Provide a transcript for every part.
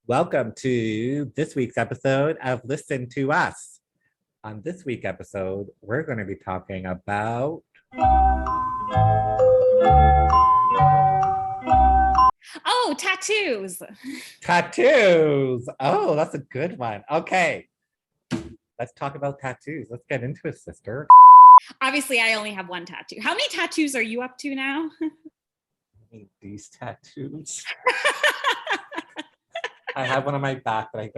Welcome to this week's episode of Listen to Us. On this week's episode, we're going to be talking about tattoos. Tattoos. Oh, that's a good one. Okay, let's talk about tattoos. Let's get into it, sister. Obviously, I only have one tattoo. How many tattoos are you up to now? These tattoos. I have one on my back, but I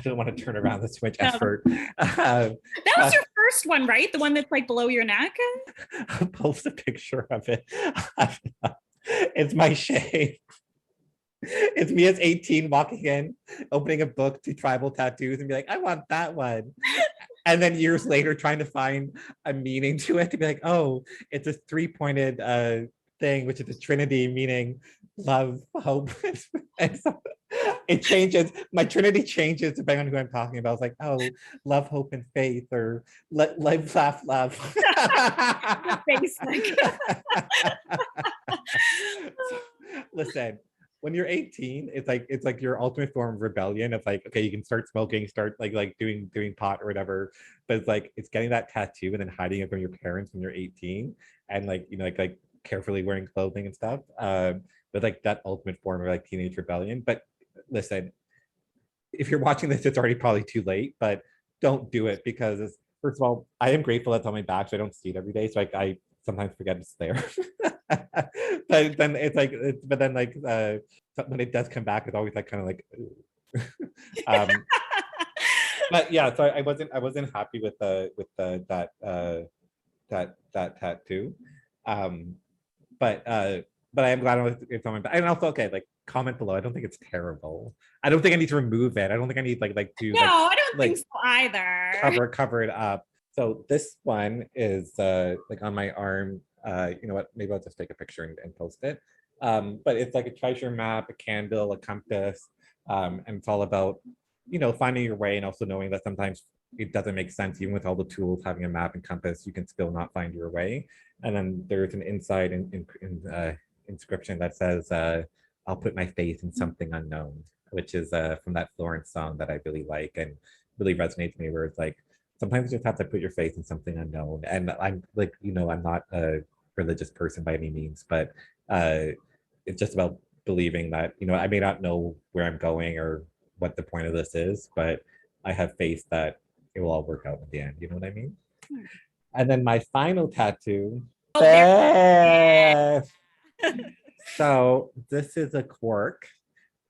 don't want to turn around. That's too much effort. That was your first one, right? The one that's like below your neck? I'll post a picture of it. It's my shame. It's me as 18 walking in, opening a book to tribal tattoos and be like, I want that one. And then years later, trying to find a meaning to it to be like, oh, it's a three-pointed thing, which is a trinity, meaning love, hope. And so it changes. My trinity changes depending on who I'm talking about. It's like, oh, love, hope, and faith, or live, laugh, love. Listen, when you're 18, it's like your ultimate form of rebellion. It's like, okay, you can start smoking, start like doing pot or whatever, but it's getting that tattoo and then hiding it from your parents when you're 18, and like carefully wearing clothing and stuff. But like that ultimate form of like teenage rebellion. But listen, if you're watching this, it's already probably too late, but don't do it, because first of all, I am grateful that's on my back, so I don't see it every day. So I sometimes forget it's there. But then when it does come back, it's always like kind of like but yeah, so I wasn't happy with that tattoo. But I am glad it's on my back. And also, okay, like, comment below. I don't think it's terrible. I don't think I need to remove it. I don't think I need to I don't think so either. Cover it up. So this one is like on my arm. You know what? Maybe I'll just take a picture and post it. But it's like a treasure map, a candle, a compass, and it's all about, finding your way, and also knowing that sometimes it doesn't make sense, even with all the tools, having a map and compass, you can still not find your way. And then there's an inside inscription that says, I'll put my faith in something unknown, which is from that Florence song that I really like and really resonates with me, where it's like, sometimes you just have to put your faith in something unknown. And I'm like, I'm not a religious person by any means, but it's just about believing that, I may not know where I'm going or what the point of this is, but I have faith that it will all work out in the end. You know what I mean? And then my final tattoo. So this is a quark.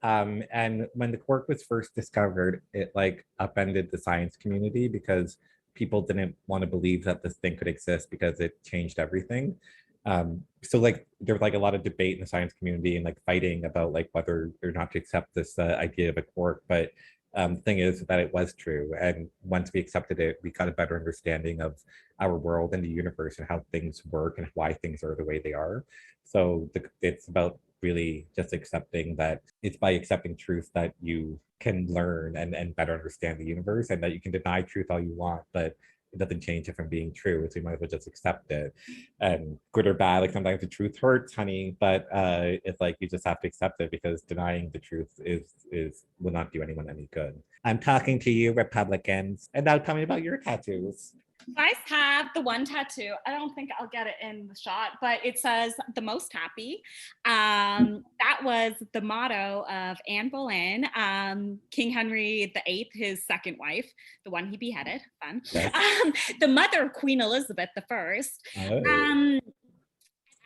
And when the quark was first discovered, it like upended the science community, because people didn't want to believe that this thing could exist because it changed everything. So like there was like a lot of debate in the science community and like fighting about like whether or not to accept this idea of a quark. But the thing is that it was true, and once we accepted it, we got a better understanding of our world and the universe and how things work and why things are the way they are. So it's about really just accepting that it's by accepting truth that you can learn and better understand the universe, and that you can deny truth all you want, but it doesn't change it from being true. So you might as well just accept it. And good or bad, like sometimes the truth hurts, honey, but it's like you just have to accept it, because denying the truth will not do anyone any good. I'm talking to you, Republicans, and now tell me about your tattoos. I have the one tattoo. I don't think I'll get it in the shot, but it says "the most happy." That was the motto of Anne Boleyn, King Henry VIII, his second wife, the one he beheaded. Fun. Yes. The mother of Queen Elizabeth I. Oh.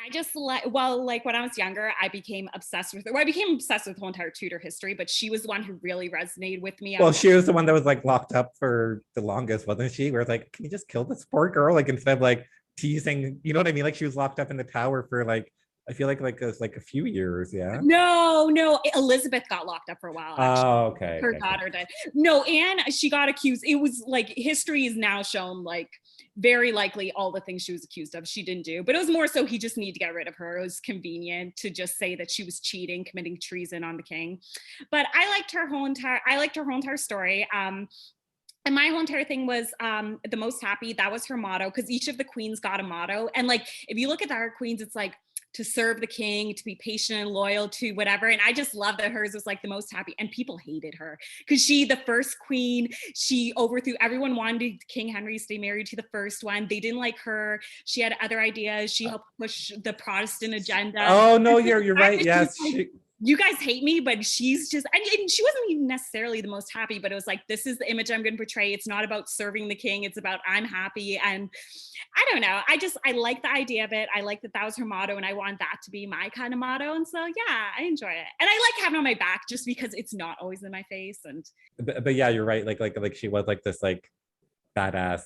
I just like when I was younger, I became obsessed with her. Well, I became obsessed with the whole entire Tudor history, but she was the one who really resonated with me. Well, she was the one that was like locked up for the longest, wasn't she? Where it's like, can you just kill this poor girl? Like, instead of like teasing, you know what I mean? Like, she was locked up in the tower for like, I feel like it was like a few years. Yeah. No, Elizabeth got locked up for a while. Actually. Oh, okay. Her daughter died. No, Anne, she got accused. It was like, history is now shown like very likely all the things she was accused of she didn't do, but it was more so he just needed to get rid of her. It was convenient to just say that she was cheating, committing treason on the king. But I liked her whole entire story. And my whole entire thing was the most happy. That was her motto, because each of the queens got a motto. And like, if you look at our queens, it's like to serve the king, to be patient and loyal to whatever. And I just love that hers was like the most happy. And people hated her because the first queen, she overthrew. Everyone wanted King Henry to stay married to the first one. They didn't like her. She had other ideas. She helped push the Protestant agenda. Oh no, you're right. Yes. You guys hate me, but she's just, and she wasn't even necessarily the most happy, but it was like, this is the image I'm going to portray. It's not about serving the king. It's about I'm happy. And I don't know. I like the idea of it. I like that was her motto, and I want that to be my kind of motto. And so, yeah, I enjoy it. And I like having it on my back just because it's not always in my face. And but yeah, you're right. Like she was like this like badass,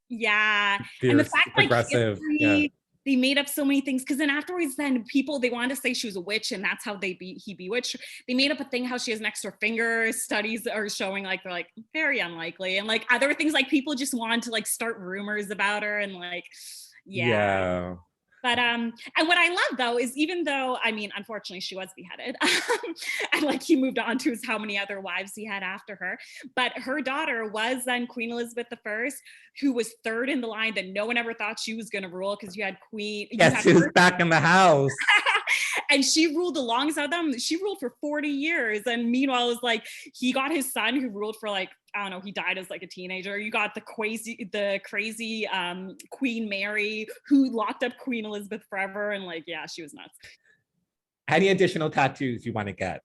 yeah, fierce, and the fact progressive. History, they made up so many things because then afterwards, then people, they wanted to say she was a witch, and that's how he bewitched. They made up a thing how she has an extra finger. Studies are showing like they're like very unlikely, and like other things like people just want to like start rumors about her and like yeah. But and what I love though is, even though, I mean, unfortunately she was beheaded, and like he moved on to how many other wives he had after her, but her daughter was then Queen Elizabeth I, who was third in the line that no one ever thought she was going to rule, because you had Queen. Yes, she was back in the house. And she ruled alongside them. She ruled for 40 years. And meanwhile, it was like, he got his son who ruled for like, I don't know, he died as like a teenager. You got the crazy Queen Mary, who locked up Queen Elizabeth forever. And like, yeah, she was nuts. Any additional tattoos you want to get?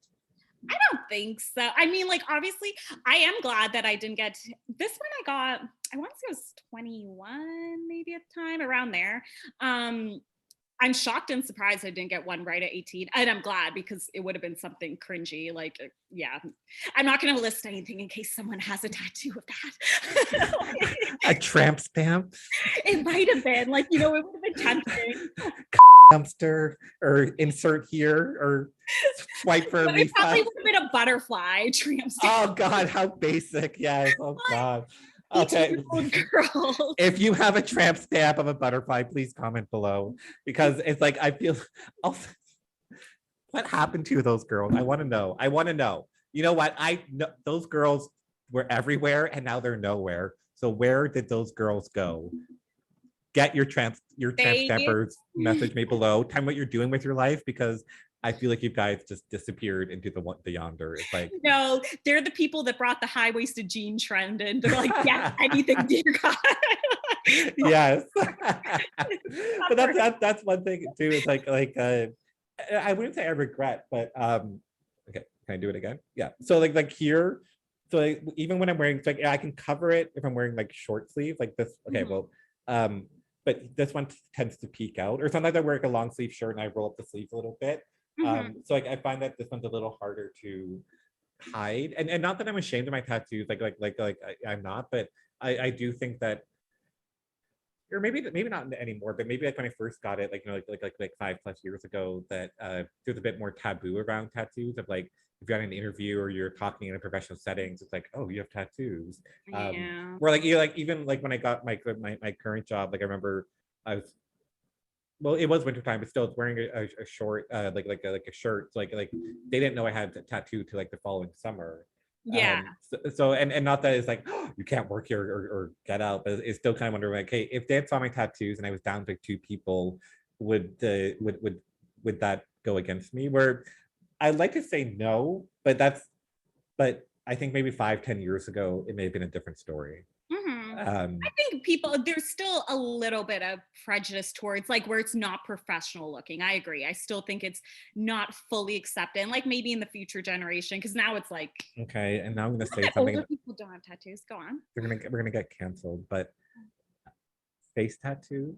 I don't think so. I mean, like, obviously, I am glad that I didn't get this one. I want to say it was 21, maybe at the time, around there. I'm shocked and surprised I didn't get one right at 18. And I'm glad, because it would have been something cringy. Like, yeah, I'm not going to list anything in case someone has a tattoo of that. A tramp stamp? It might have been. Like, it would have been tempting. Dumpster, or insert here, or swipe for a it probably would have been a butterfly tramp stamp. Oh, God, how basic. Yes. Oh, God. Okay. Girl. If you have a tramp stamp of a butterfly, please comment below, because it's like, I feel what happened to those girls? I want to know. You know what? I know those girls were everywhere and now they're nowhere. So where did those girls go? Get your tramp stampers, message me below. Tell me what you're doing with your life, because I feel like you guys just disappeared into the yonder. It's like, no, they're the people that brought the high-waisted jean trend, and they're like, yes, anything, dear God. Yes. But that's one thing too. It's like I wouldn't say I regret, but okay, can I do it again? Yeah. So like here, so like, even when I'm wearing, it's like I can cover it if I'm wearing like short sleeve like this. Okay, well, but this one tends to peek out, or sometimes I wear like a long sleeve shirt and I roll up the sleeves a little bit. So like I find that this one's a little harder to hide, and not that I'm ashamed of my tattoos, I'm not, but I do think that, or maybe not anymore, but maybe like when I first got it, like 5+ years ago, that there's a bit more taboo around tattoos, of like, if you're on an interview or you're talking in a professional settings, it's like, oh, you have tattoos. Yeah. Where like even like when I got my current job, like I remember well, it was wintertime, but still, it's wearing a short, like a shirt. So like they didn't know I had a tattoo till like the following summer. Yeah. So and not that it's like, oh, you can't work here or get out, but it's still kind of wondering, like, hey, if they had saw my tattoos and I was down to 2 people, would that go against me? Where I'd like to say no, but I think maybe 5-10 years ago it may have been a different story. I think there's still a little bit of prejudice towards like where it's not professional looking. I agree. I still think it's not fully accepted, and like maybe in the future generation, because now it's like, okay, and now I'm gonna say something. Older people don't have tattoos. Go on. We're gonna get canceled, but face tattoos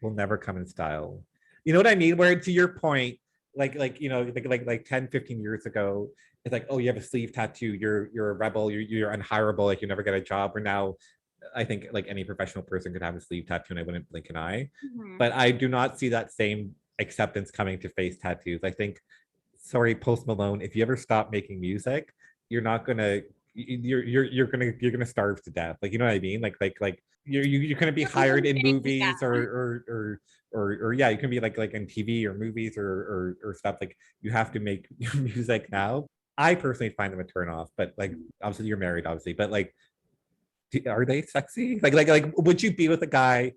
will never come in style. You know what I mean? Where, to your point, like 10-15 years ago, it's like, oh, you have a sleeve tattoo, you're a rebel, you're unhireable, like you never get a job. Or now I think like any professional person could have a sleeve tattoo and I wouldn't blink an eye. But I do not see that same acceptance coming to face tattoos. I think, sorry, Post Malone, if you ever stop making music, you're gonna starve to death. Like, you know what I mean? Like you're gonna be hired in movies, or yeah, you can be like in TV or movies or stuff. Like, you have to make your music now. I personally find them a turn off, but like, obviously you're married, obviously, but like, are they sexy? Like would you be with a guy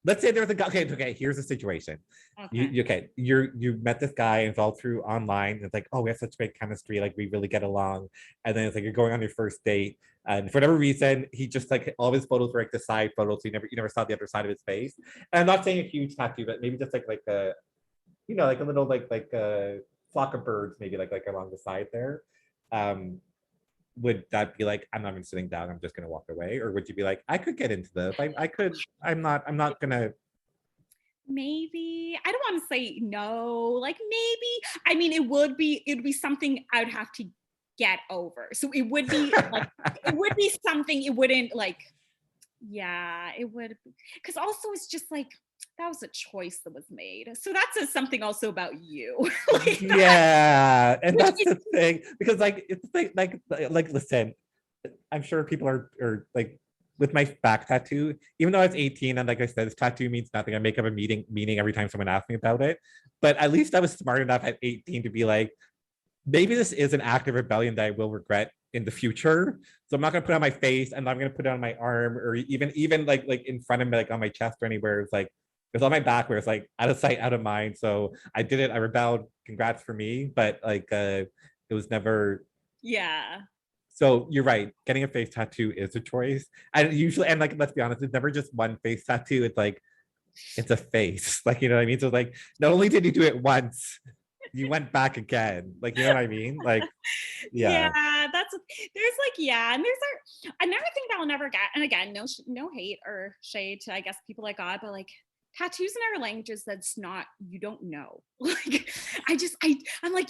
let's say there's a guy. Okay, here's the situation. Okay. You met this guy, and it's all through online. And it's like, oh, we have such great chemistry, like we really get along. And then it's like you're going on your first date, and for whatever reason, he just like all of his photos were like the side photos, so you never saw the other side of his face. And I'm not saying a huge tattoo, but maybe just like a like a little like a flock of birds, maybe like along the side there. Um, would that be like, I'm not even sitting down, I'm just gonna walk away? Or would you be like, I could get into this. I could, I'm not gonna. Maybe. I don't want to say no. Like maybe. I mean, it would be something I'd have to get over. So it would be like it would be something it wouldn't like, yeah, it would, because also it's just like that was a choice that was made. So that says something also about you. Like that, Yeah, and which that's is, the thing, because like it's like listen, I'm sure people are like, with my back tattoo, even though I was 18 and like I said, this tattoo means nothing. I make up a meaning every time someone asks me about it. But at least I was smart enough at 18 to be like, maybe this is an act of rebellion that I will regret in the future. So I'm not gonna put it on my face, and I'm gonna put it on my arm, or even like in front of me, like on my chest or anywhere. It's like it's on my back where it's like out of sight, out of mind. So I did it. I rebelled. Congrats for me. But like it was never. yeah. So you're right. Getting a face tattoo is a choice. And usually, and like, let's be honest, it's never just one face tattoo. It's like, it's a face. Like, you know what I mean? So like, not only did you do it once, you went back again. Like, you know what I mean? Like, Yeah, yeah. there's like, yeah, and another thing that I'll never get, and again, no hate or shade to, I guess, people like God, but like tattoos in our languages, that's not, you don't know. Like I'm like,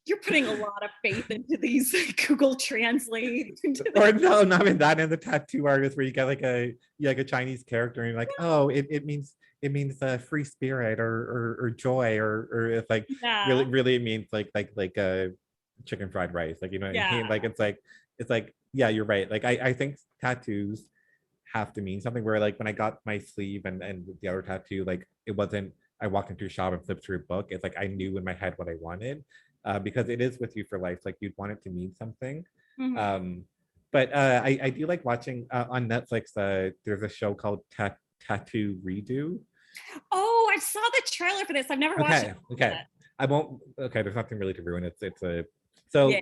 you're putting a lot of faith into these Google Translate. Or no, not even that. And the tattoo artist where you get like a Chinese character, and you're like, oh, it means free spirit, or joy, or it's like Yeah, really it means like chicken fried rice, like, you know what I yeah. mean? Like it's like, yeah, you're right. Like I think tattoos have to mean something, where like when I got my sleeve and the other tattoo, like it wasn't, I walked into a shop and flipped through a book. It's like I knew in my head what I wanted, because it is with you for life. Like you'd want it to mean something. Mhm. um but I do like watching on Netflix. There's a show called Tattoo Redo. Oh, I saw the trailer for this. I've never watched it Okay, yet. I won't. Okay, there's nothing really to ruin. It's a Yeah, so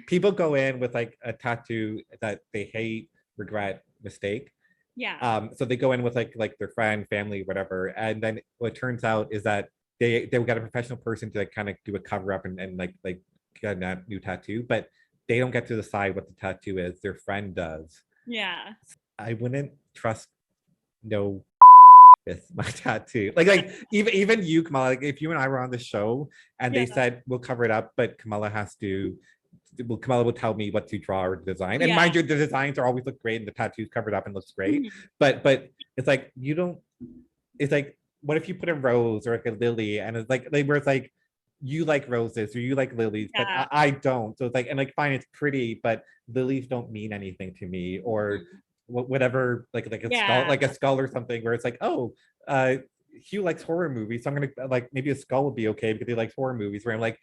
people go in with like a tattoo that they hate, regret, mistake. yeah, So they go in with like their friend, family, whatever, and then what turns out is that they got a professional person to like kind of do a cover up, and like get a new tattoo, but they don't get to decide what the tattoo is. Their friend does. yeah, I wouldn't trust no with my tattoo. Like even you, Kamala. Like if you and I were on the show and yeah, they said we'll cover it up, but Kamala has to. Well, Kamala will tell me what to draw or design. And yeah. mind you, the designs are always look great, and the tattoos covered up and looks great. Mhm. But it's like you don't. It's like, what if you put a rose or like a lily, and it's like where it's like you like roses or you like lilies, but Yeah. I don't. So it's like, and like fine, it's pretty, but lilies don't mean anything to me, or Mhm. whatever, Yeah. like a skull or something, where it's like, oh, Hugh likes horror movies, so I'm gonna like, maybe a skull would be okay because he likes horror movies. Where I'm like,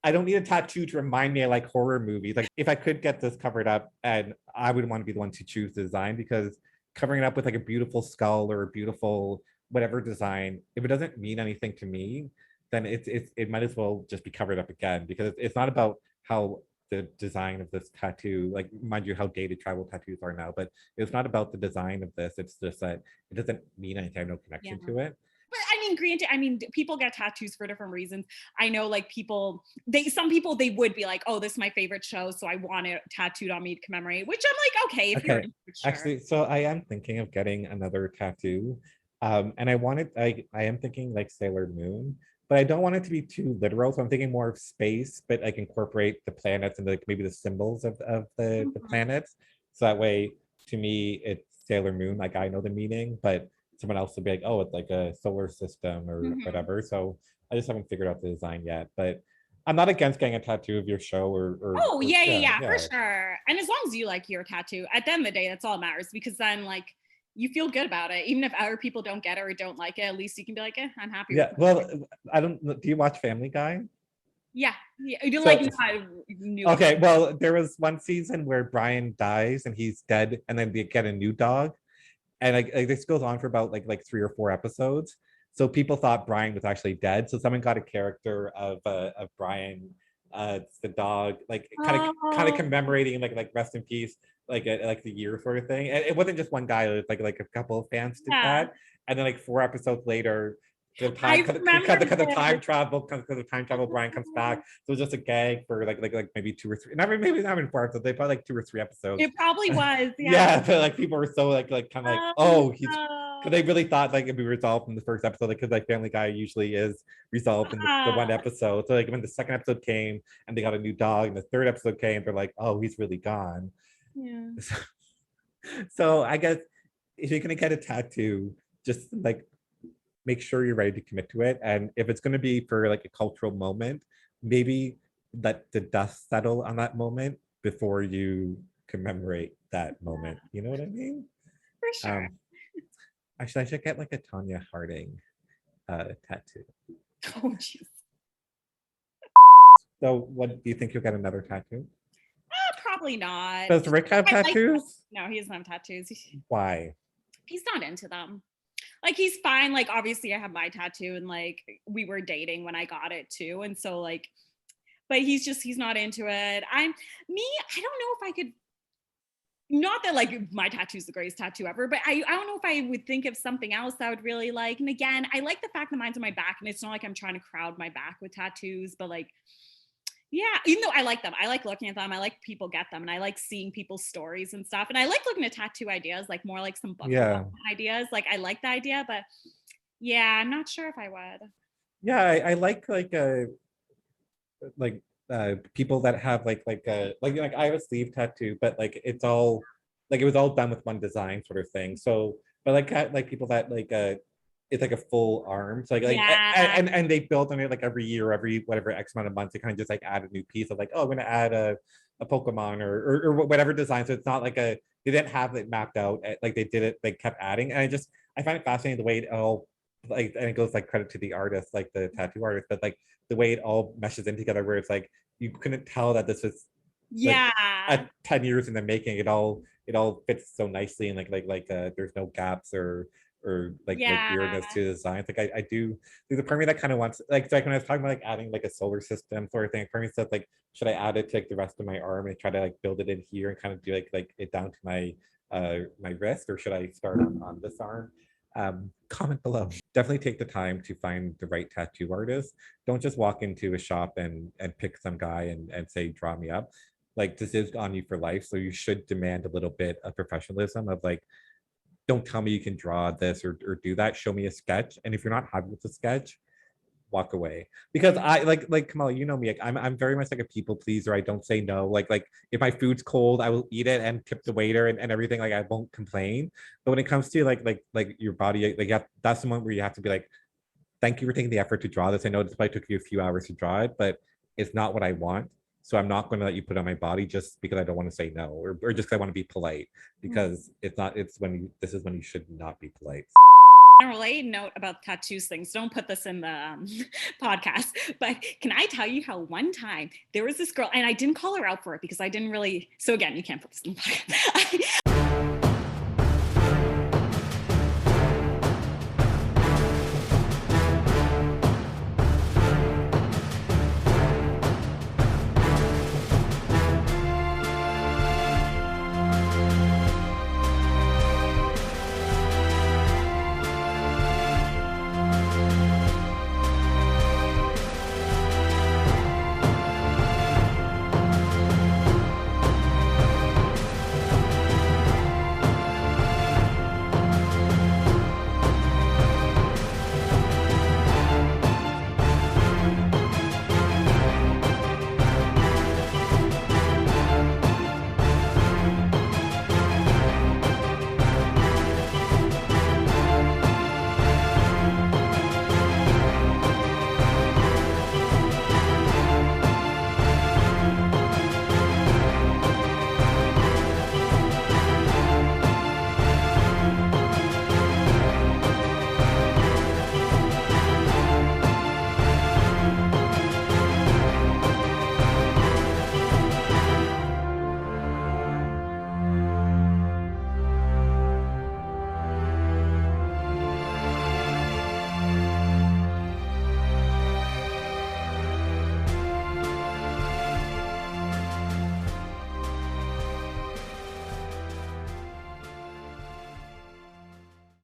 I don't need a tattoo to remind me I like horror movies. Like if I could get this covered up, and I would want to be the one to choose the design, because covering it up with like a beautiful skull or a beautiful whatever design, if it doesn't mean anything to me, then it might as well just be covered up again, because it's not about how the design of this tattoo, like mind you how dated tribal tattoos are now, but it's not about the design of this. It's just that it doesn't mean anything. I have no Yeah. connection to it. But I mean, granted, I mean, people get tattoos for different reasons. I know, like some people they would be like, "Oh, this is my favorite show, so I want it tattooed on me to commemorate." Which I'm like, okay, if you're Okay, into it, sure. actually, so I am thinking of getting another tattoo, and I am thinking like Sailor Moon, but I don't want it to be too literal. So I'm thinking more of space, but like incorporate the planets and like maybe the symbols of the Mhm. planets. So that way, to me, it's Sailor Moon. Like I know the meaning, but someone else will be like, oh, it's like a solar system or Mhm. whatever. So I just haven't figured out the design yet, but I'm not against getting a tattoo of your show, Oh, or yeah, yeah, yeah, yeah, for yeah. sure. And as long as you like your tattoo, at the end of the day, that's all that matters, because then like you feel good about it. Even if other people don't get it or don't like it, at least you can be like, I'm happy with Yeah, my well, I don't. Do you watch Family Guy? yeah. Yeah. You like So, not new okay, episode. well, there was one season where Brian dies and he's dead, and then they get a new dog. and like this goes on for about like 3 or 4 episodes. So people thought Brian was actually dead. So someone got a character of Brian, the dog, like kind of Oh, commemorating like rest in peace, like the year sort of thing. And it wasn't just one guy; it was like a couple of fans did yeah. that. And then like 4 episodes later, the time I remember because of this. time travel, Brian comes back. So it was just a gag for like maybe 2 or 3, not maybe not even 4 episodes. They probably like 2 or 3 episodes. It probably was, yeah. Yeah, but like people were so like kind of like, Oh, oh, he's because they no. really thought like it'd be resolved in the first episode, because like Family Guy usually is resolved in the Ah, one episode. So like when the second episode came and they got a new dog, and the third episode came, they're like, oh, he's really gone. yeah. So I guess if you're gonna get a tattoo, just like make sure you're ready to commit to it. And if it's gonna be for like a cultural moment, maybe let the dust settle on that moment before you commemorate that moment. You know what I mean? For sure. Um, Actually, I should get like a Tanya Harding tattoo. Oh, jeez. So, what do you think you'll get another tattoo? Probably not. Does Rick have I like tattoos? no, he doesn't have tattoos. Why? He's not into them. Like he's fine. Like obviously I have my tattoo and like we were dating when I got it too. And so like, but he's not into it. I don't know if I could, not that like my tattoo's the greatest tattoo ever, but I don't know if I would think of something else that I would really like. And again, I like the fact that mine's on my back and it's not like I'm trying to crowd my back with tattoos, but like, yeah, even though I like them, I like looking at them. I like people get them and I like seeing people's stories and stuff. And I like looking at tattoo ideas, like more like some book Yeah, ideas. Like I like the idea, but yeah, I'm not sure if I would. yeah. I like people that have like I have a sleeve tattoo, but like it's all like it was all done with one design sort of thing. So, but like people that it's like a full arm. So Yeah, and they build on it like every year, every whatever X amount of months. They kind of just like add a new piece of like, oh, I'm gonna add a Pokemon or whatever design. So it's not like they didn't have it mapped out. Like they did it, they kept adding. And I find it fascinating the way it all like, and it goes like credit to the artist, like the tattoo artist, but like the way it all meshes in together, where it's like you couldn't tell that this was like yeah, at 10 years in the making. It all fits so nicely, and there's no gaps or like yeah, weirdness to the designs. Like I do, there's a part of me that kind of wants like when I was talking about like adding like a solar system sort of thing, part of me says like, should I add it to like the rest of my arm and try to like build it in here and kind of do like it down to my wrist, or should I start on this arm? Comment below. Definitely take the time to find the right tattoo artist. Don't just walk into a shop and pick some guy and say, draw me up. Like this is on you for life. So you should demand a little bit of professionalism of like, don't tell me you can draw this or do that. Show me a sketch. And if you're not happy with the sketch, walk away. Because I like Kamala, you know me, like, I'm very much like a people pleaser. I don't say no. Like if my food's cold, I will eat it and tip the waiter and everything. Like I won't complain. But when it comes to like your body, like that's the moment where you have to be like, thank you for taking the effort to draw this. I know this probably took you a few hours to draw it, but it's not what I want. So I'm not going to let you put it on my body just because I don't want to say no, or just because I want to be polite, because it's not, it's when you, this is when you should not be polite. a related note about tattoos things. Don't put this in the podcast, but can I tell you how one time there was this girl, and I didn't call her out for it because I didn't really. So again, you can't put this in the podcast.